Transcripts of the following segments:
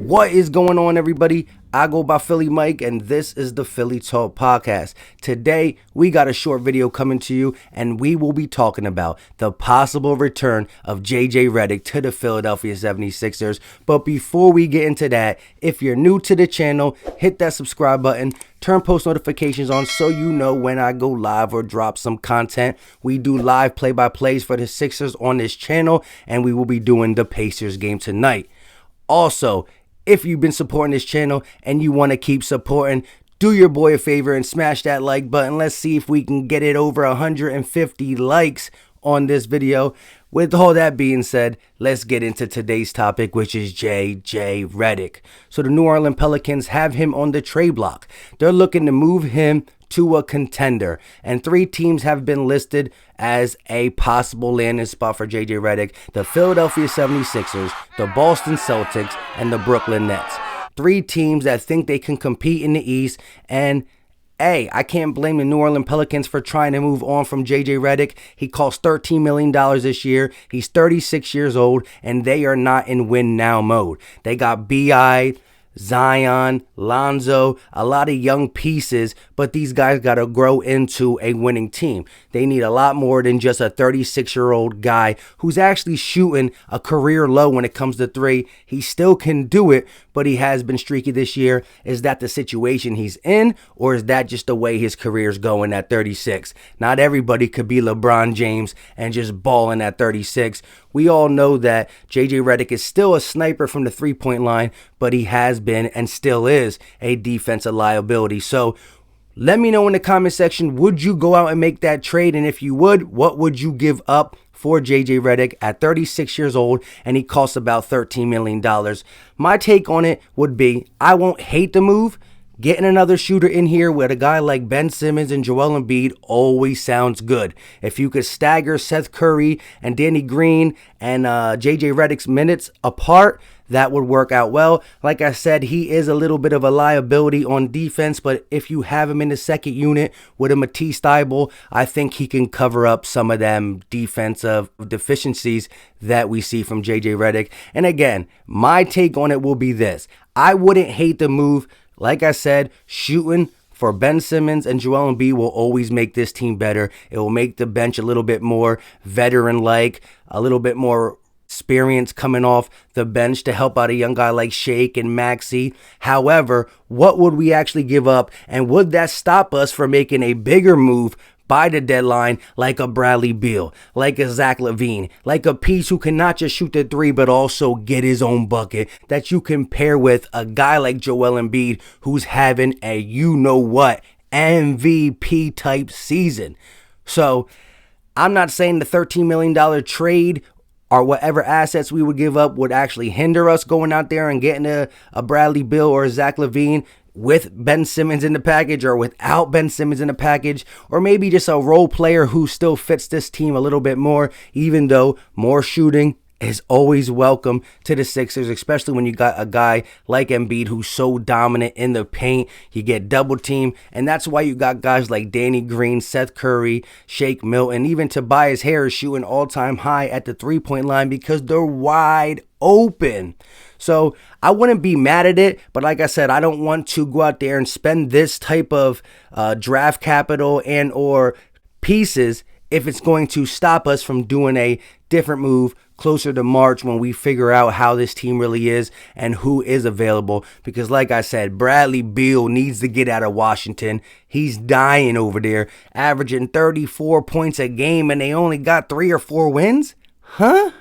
What is going on, everybody? I go by Philly Mike, and this is the Philly Talk Podcast. Today, we got a short video coming to you, and we will be talking about the possible return of JJ Redick to the Philadelphia 76ers. But before we get into that, if you're new to the channel, hit that subscribe button, turn post notifications on so you know when I go live or drop some content. We do live play-by-plays for the Sixers on this channel, and we will be doing the Pacers game tonight. Also, if you've been supporting this channel and you want to keep supporting, do your boy a favor and smash that like button. Let's see if we can get it over 150 likes on this video. With all that being said, let's get into today's topic, which is JJ Redick. So the New Orleans Pelicans have him on the trade block. They're looking to move him to a contender, and 3 teams have been listed as a possible landing spot for JJ Redick: the Philadelphia 76ers, the Boston Celtics, and the Brooklyn Nets. 3 teams that think they can compete in the East, and hey, I can't blame the New Orleans Pelicans for trying to move on from JJ Redick. He costs $13 million this year. He's 36 years old, and they are not in win-now mode. They got B.I., Zion, Lonzo, a lot of young pieces, but these guys got to grow into a winning team. They need a lot more than just a 36-year-old guy who's actually shooting a career low when it comes to 3. He still can do it, but he has been streaky this year. Is that the situation he's in, or is that just the way his career's going at 36? Not everybody could be LeBron James and just balling at 36. We all know that JJ Redick is still a sniper from the three-point line, but he has been and still is a defensive liability. So let me know in the comment section, would you go out and make that trade? And if you would, what would you give up for JJ Redick at 36 years old, and he costs about $13 million? My take on it would be, I won't hate the move. Getting another shooter in here with a guy like Ben Simmons and Joel Embiid always sounds good. If you could stagger Seth Curry and Danny Green and JJ Redick's minutes apart, that would work out well. Like I said, he is a little bit of a liability on defense, but if you have him in the second unit with a Matisse Thybulle, I think he can cover up some of them defensive deficiencies that we see from JJ Redick. And again, my take on it will be this: I wouldn't hate the move. Like I said, shooting for Ben Simmons and Joel Embiid will always make this team better. It will make the bench a little bit more veteran-like, a little bit more experience coming off the bench to help out a young guy like Shake and Maxey. However, what would we actually give up, and would that stop us from making a bigger move by the deadline, like a Bradley Beal, like a Zach LaVine, like a piece who can not just shoot the 3 but also get his own bucket, that you can pair with a guy like Joel Embiid who's having a you-know-what MVP type season? So I'm not saying the $13 million trade or whatever assets we would give up would actually hinder us going out there and getting a Bradley Beal or a Zach LaVine with Ben Simmons in the package or without Ben Simmons in the package, or maybe just a role player who still fits this team a little bit more, even though more shooting is always welcome to the Sixers, especially when you got a guy like Embiid who's so dominant in the paint. You get double team, and that's why you got guys like Danny Green, Seth Curry, Shake Milton, even Tobias Harris shooting all-time high at the three-point line because they're wide open. So I wouldn't be mad at it, but like I said, I don't want to go out there and spend this type of draft capital and or pieces if it's going to stop us from doing a different move closer to March when we figure out how this team really is and who is available. Because like I said, Bradley Beal needs to get out of Washington. He's dying over there, averaging 34 points a game, and they only got 3 or 4 wins? Huh?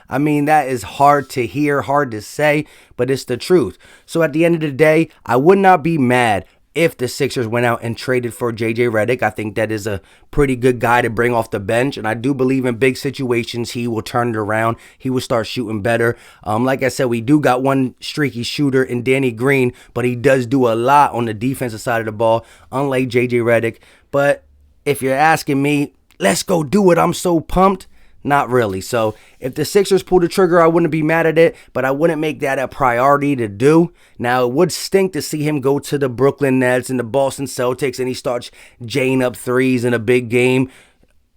I mean, that is hard to hear, hard to say, but it's the truth. So at the end of the day, I would not be mad if the Sixers went out and traded for JJ Redick. I think that is a pretty good guy to bring off the bench, and I do believe in big situations he will turn it around. He will start shooting better. Like I said, we do got one streaky shooter in Danny Green, but he does do a lot on the defensive side of the ball, unlike JJ Redick. But if you're asking me, let's go do it, I'm so pumped. Not really. So if the Sixers pull the trigger, I wouldn't be mad at it, but I wouldn't make that a priority to do. Now, it would stink to see him go to the Brooklyn Nets and the Boston Celtics and he starts jaying up threes in a big game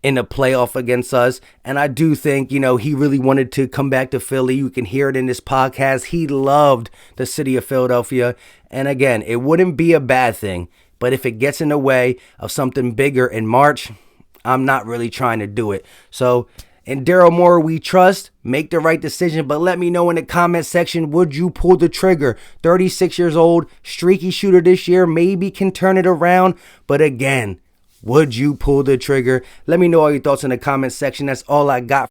in the playoff against us. And I do think, he really wanted to come back to Philly. You can hear it in this podcast. He loved the city of Philadelphia. And again, it wouldn't be a bad thing. But if it gets in the way of something bigger in March, I'm not really trying to do it. So in Daryl Morey we trust. Make the right decision. But let me know in the comment section, would you pull the trigger? 36 years old, streaky shooter this year, maybe can turn it around. But again, would you pull the trigger? Let me know all your thoughts in the comment section. That's all I got.